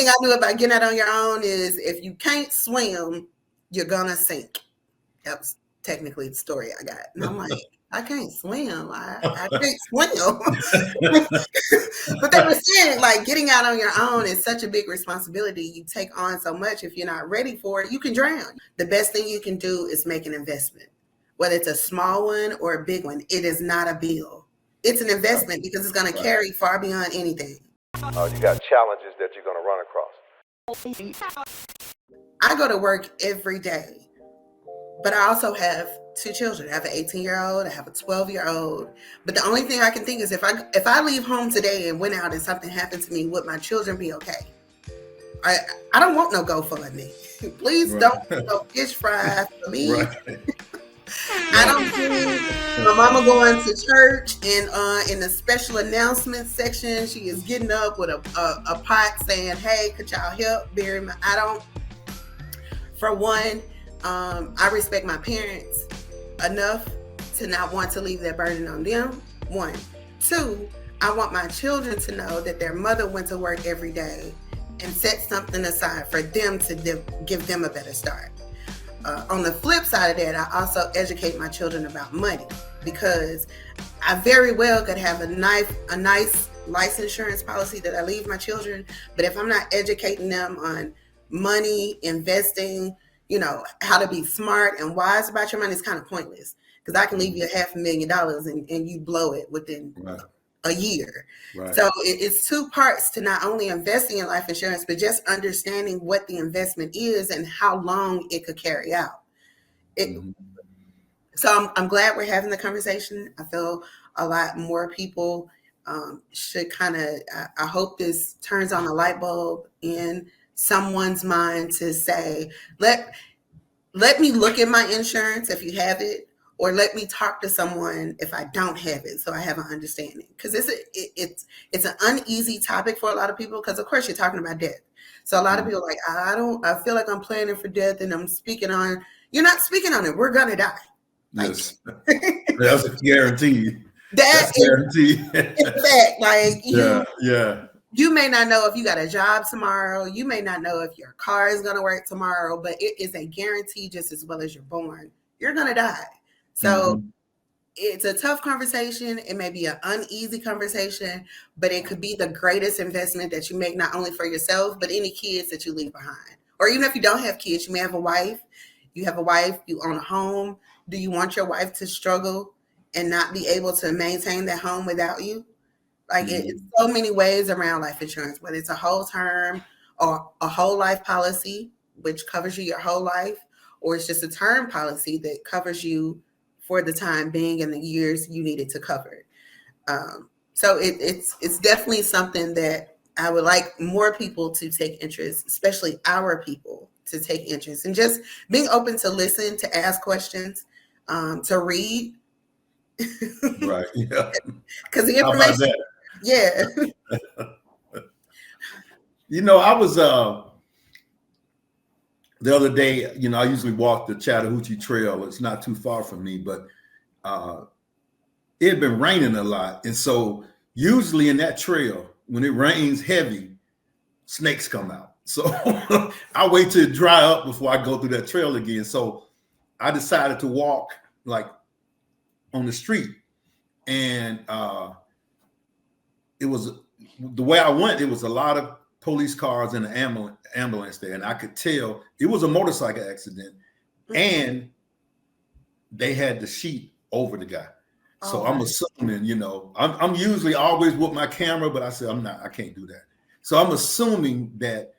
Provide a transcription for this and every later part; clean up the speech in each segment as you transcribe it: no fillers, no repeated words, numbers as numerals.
thing I knew about getting out on your own is if you can't swim, you're gonna sink. That was technically the story I got. And I'm like, I can't swim. I can't swim. But they were saying, like, getting out on your own is such a big responsibility. You take on so much. If you're not ready for it, you can drown. The best thing you can do is make an investment. Whether it's a small one or a big one, it is not a bill. It's an investment because it's going to carry far beyond anything. You got challenges that you're going to run across. I go to work every day, but I also have 2 children. I have an 18-year-old, I have a 12-year-old. But the only thing I can think is if I leave home today and went out and something happened to me, would my children be okay? I don't want no GoFundMe. Please don't no fish fry for me. Right. I don't see my mama going to church and in the special announcement section, she is getting up with a pot saying, "Hey, could y'all help bury my?" I don't. For one, I respect my parents enough to not want to leave that burden on them. 1, 2, I want my children to know that their mother went to work every day and set something aside for them to give them a better start. On the flip side of that, I also educate my children about money because I very well could have a nice life insurance policy that I leave my children, but if I'm not educating them on money, investing, how to be smart and wise about your money, it's kind of pointless because I can leave you $500,000 and you blow it within a year. Right. So it's 2 parts to not only investing in life insurance, but understanding what the investment is and how long it could carry out. So I'm glad we're having the conversation. I feel a lot more people should I hope this turns on a light bulb in someone's mind to say, let me look at my insurance if you have it, or let me talk to someone if I don't have it, so I have an understanding. Because it's an uneasy topic for a lot of people. Because of course you're talking about death, so a lot of people are like, I feel like I'm planning for death, and I'm speaking on. You're not speaking on it. We're gonna die. Yes, that's a guarantee. That's guaranteed. In fact, like yeah. You may not know if you got a job tomorrow. You may not know if your car is going to work tomorrow, but it is a guarantee just as well as you're born. You're going to die. So it's a tough conversation. It may be an uneasy conversation, but it could be the greatest investment that you make, not only for yourself, but any kids that you leave behind. Or even if you don't have kids, you may have a wife. You have a wife, you own a home. Do you want your wife to struggle and not be able to maintain that home without you? Like it's so many ways around life insurance, whether it's a whole term or a whole life policy, which covers you your whole life, or it's just a term policy that covers you for the time being and the years you need it to cover. So it's definitely something that I would like more people to take interest, especially our people to take interest, and just being open to listen, to ask questions, to read. Right. Yeah. Because the information. Yeah. I was the other day, I usually walk the Chattahoochee Trail. It's not too far from me, but it had been raining a lot. And so usually in that trail, when it rains heavy, snakes come out. So I wait till it dry up before I go through that trail again. So I decided to walk like on the street, and it was the way I went. It was a lot of police cars and an ambulance there, and I could tell it was a motorcycle accident, and they had the sheet over the guy. So I'm assuming, I'm usually always with my camera, but I said I can't do that. So I'm assuming that,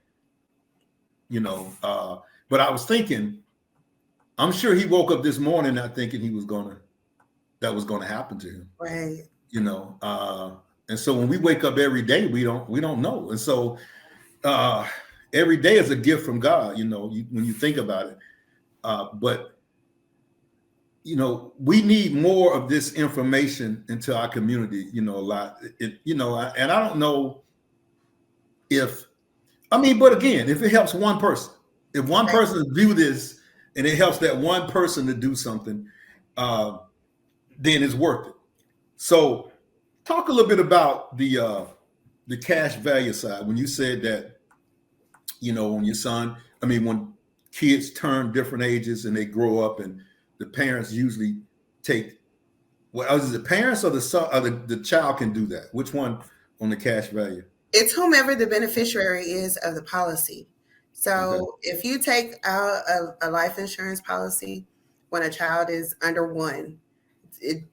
but I was thinking, I'm sure he woke up this morning not thinking that was gonna happen to him. Right. And so when we wake up every day, we don't know. And so every day is a gift from God, when you think about it. But we need more of this information into our community, a lot. And I don't know but again, if it helps one person, if one person view this and it helps that one person to do something, then it's worth it. So talk a little bit about the cash value side when you said that when your son, when kids turn different ages and they grow up, and the parents usually take, well, is it the parents or the son, or the child can do that? Which one on the cash value? It's whomever the beneficiary is of the policy. Okay. So if you take out a life insurance policy when a child is under one, it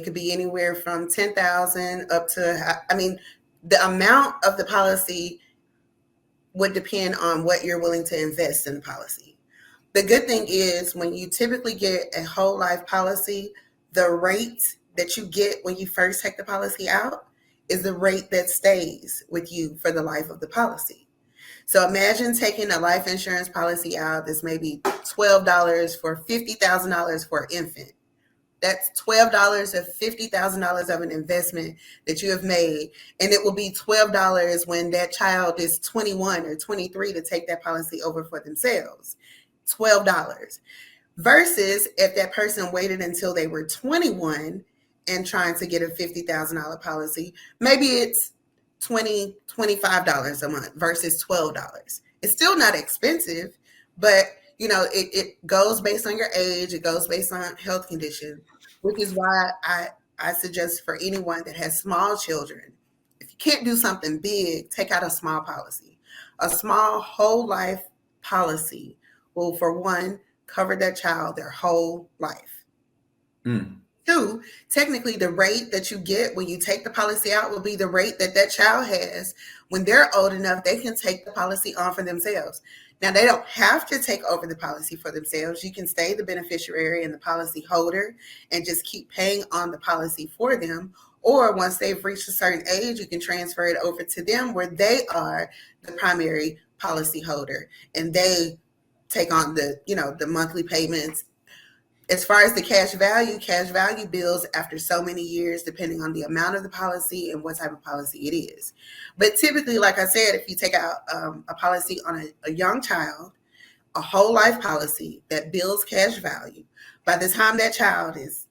could be anywhere from 10,000 up to, the amount of the policy would depend on what you're willing to invest in the policy. The good thing is when you typically get a whole life policy, the rate that you get when you first take the policy out is the rate that stays with you for the life of the policy. So imagine taking a life insurance policy out that's maybe $12 for $50,000 for an infant. That's $12 of $50,000 of an investment that you have made. And it will be $12 when that child is 21 or 23 to take that policy over for themselves. $12. Versus if that person waited until they were 21 and trying to get a $50,000 policy, maybe it's $20, $25 a month versus $12. It's still not expensive, but it goes based on your age. It goes based on health condition, which is why I suggest for anyone that has small children, if you can't do something big, take out a small policy. A small whole life policy will, for one, cover that child their whole life. Mm. Two, technically the rate that you get when you take the policy out will be the rate that that child has when they're old enough they can take the policy on for themselves. Now, they don't have to take over the policy for themselves. You can stay the beneficiary and the policy holder and just keep paying on the policy for them. Or once they've reached a certain age, you can transfer it over to them where they are the primary policy holder and they take on the monthly payments. As far as the cash value bills after so many years, depending on the amount of the policy and what type of policy it is. But typically, like I said, if you take out a policy on a young child, a whole life policy that builds cash value, by the time that child is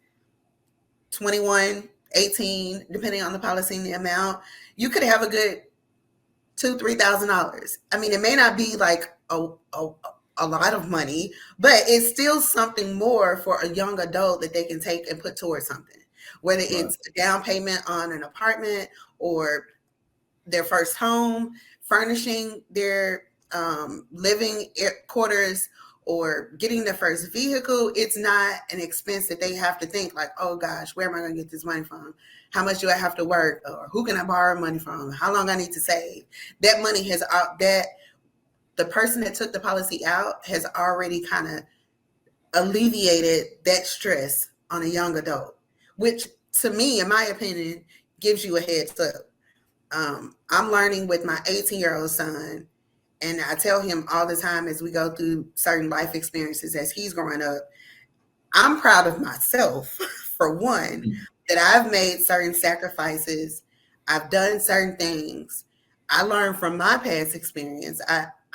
21, 18, depending on the policy and the amount, you could have a good $2,000-$3,000. It may not be like a lot of money, but it's still something more for a young adult that they can take and put towards something, whether it's a down payment on an apartment or their first home, furnishing their living quarters, or getting their first vehicle. It's not an expense that they have to think like, oh gosh, where am I going to get this money from? How much do I have to work? Or who can I borrow money from? How long I need to save? That money has the person that took the policy out has already kind of alleviated that stress on a young adult, which to me, in my opinion, gives you a heads up. I'm learning with my 18-year-old son, and I tell him all the time as we go through certain life experiences as he's growing up, I'm proud of myself, for one, that I've made certain sacrifices. I've done certain things. I learned from my past experience.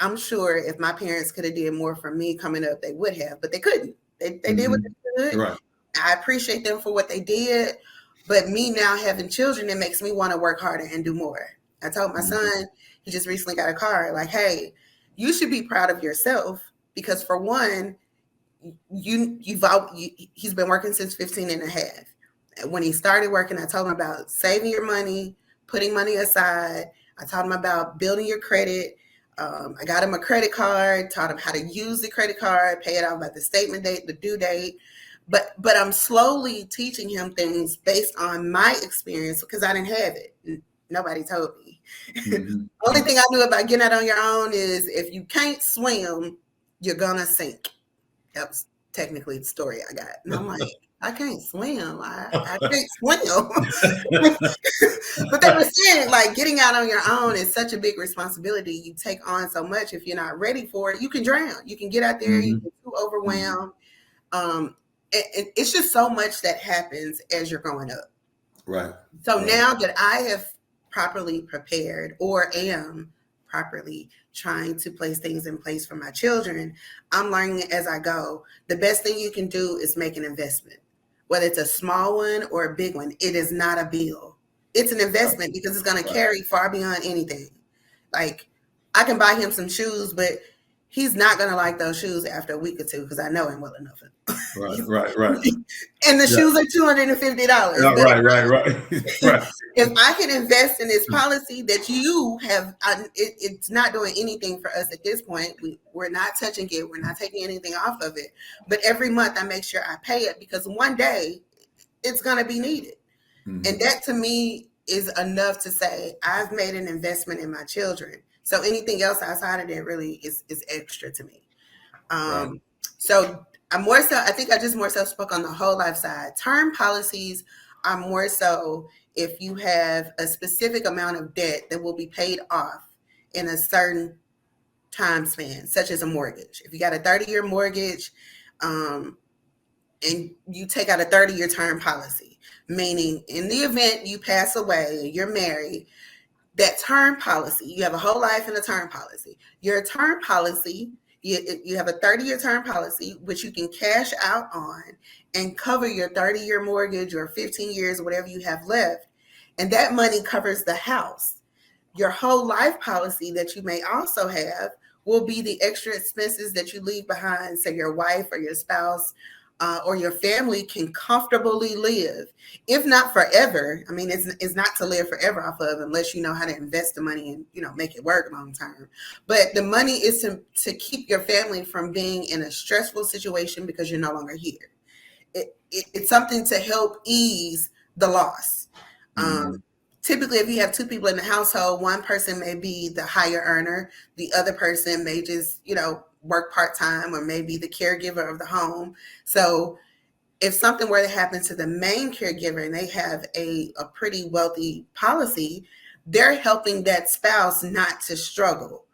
I'm sure if my parents could have did more for me coming up, they would have, but they couldn't. They did what they could. Right. I appreciate them for what they did, but me now having children, it makes me want to work harder and do more. I told my son, he just recently got a car, like, hey, you should be proud of yourself because for one, he's been working since 15 and a half. When he started working, I told him about saving your money, putting money aside. I taught him about building your credit. I got him a credit card, taught him how to use the credit card, pay it off by the statement date, the due date. But I'm slowly teaching him things based on my experience because I didn't have it. Nobody told me. Only thing I knew about getting out on your own is if you can't swim, you're gonna sink. That was technically the story I got. And I'm like, I can't swim. I can't swim. But they were saying, like, getting out on your own is such a big responsibility. You take on so much. If you're not ready for it, you can drown. You can get out there, you get too overwhelmed. And it's just so much that happens as you're growing up. Right. So now that I have properly prepared or am properly trying to place things in place for my children, I'm learning as I go. The best thing you can do is make an investment. Whether it's a small one or a big one, it is not a bill. It's an investment because it's going to carry far beyond anything. Like I can buy him some shoes, but he's not gonna like those shoes after a week or two because I know him well enough. Right. And the Yeah. shoes are $250. Yeah, But right. Right. if I can invest in this policy that you have, it's not doing anything for us at this point. We're not touching it. We're not taking anything off of it. But every month I make sure I pay it because one day it's going to be needed. Mm-hmm. And that to me is enough to say I've made an investment in my children. So anything else outside of that really is extra to me. Right. So I think I just more so spoke on the whole life side. Term policies are more so if you have a specific amount of debt that will be paid off in a certain time span, such as a mortgage. If you got a 30-year mortgage, and you take out a 30-year term policy, meaning in the event you pass away, you're married, that term policy, you have a whole life in a term policy. Your term policy, you have a 30-year term policy, which you can cash out on and cover your 30-year mortgage or 15 years, whatever you have left. And that money covers the house. Your whole life policy that you may also have will be the extra expenses that you leave behind, so your wife or your spouse or your family can comfortably live, if not forever. I mean, it's not to live forever off of unless you know how to invest the money and, make it work long term. But the money is to keep your family from being in a stressful situation because you're no longer here. It's something to help ease the loss. Mm-hmm. Typically, if you have two people in the household, one person may be the higher earner. The other person may just, work part-time or maybe the caregiver of the home. So if something were to happen to the main caregiver and they have a pretty wealthy policy, they're helping that spouse not to struggle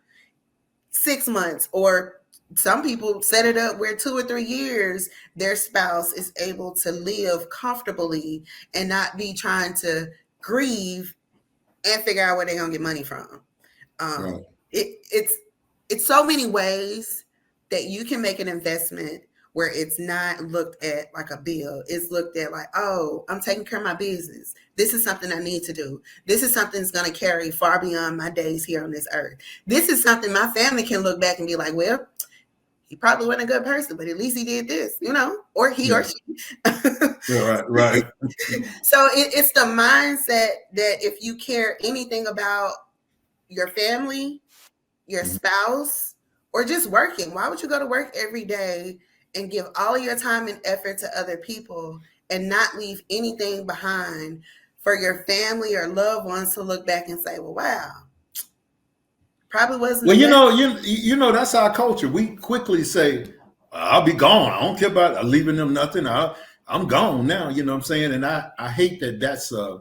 6 months, or some people set it up where 2 or 3 years their spouse is able to live comfortably and not be trying to grieve and figure out where they're gonna get money from. Right. It's so many ways that you can make an investment where it's not looked at like a bill. It's looked at like, oh, I'm taking care of my business. This is something I need to do. This is something that's going to carry far beyond my days here on this earth. This is something my family can look back and be like, well, he probably wasn't a good person, but at least he did this, or he or she. Right. So it's the mindset that if you care anything about your family, your spouse, or just working, why would you go to work every day and give all of your time and effort to other people and not leave anything behind for your family or loved ones to look back and say, well, wow, probably wasn't. Well, that's our culture. We quickly say, I'll be gone. I don't care about leaving them nothing. I'm gone now. You know what I'm saying? And I hate that that's a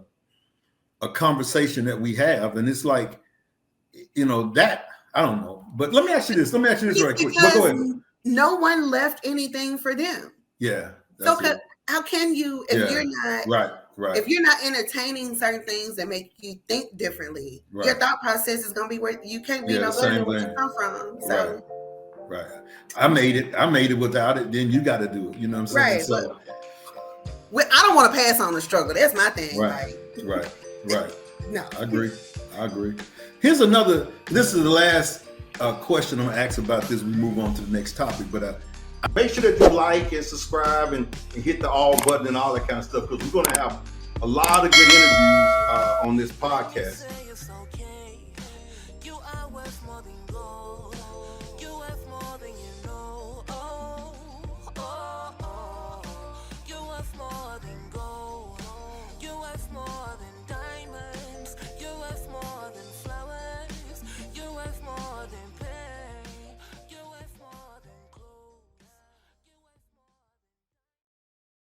conversation that we have. And it's like, that, I don't know. But let me ask you this. Right quick. But go ahead. No one left anything for them. Yeah. So how can you, if you're not right, if you're not entertaining certain things that make you think differently, your thought process is going to be where you can't be no better than where you come from. So right. I made it without it. Then you got to do it. You know what I'm saying? Right. So I don't want to pass on the struggle. That's my thing. Right. No, I agree. This is the last question I'm going to ask about this. We move on to the next topic, but make sure that you like and subscribe and hit the all button and all that kind of stuff, because we're going to have a lot of good interviews on this podcast.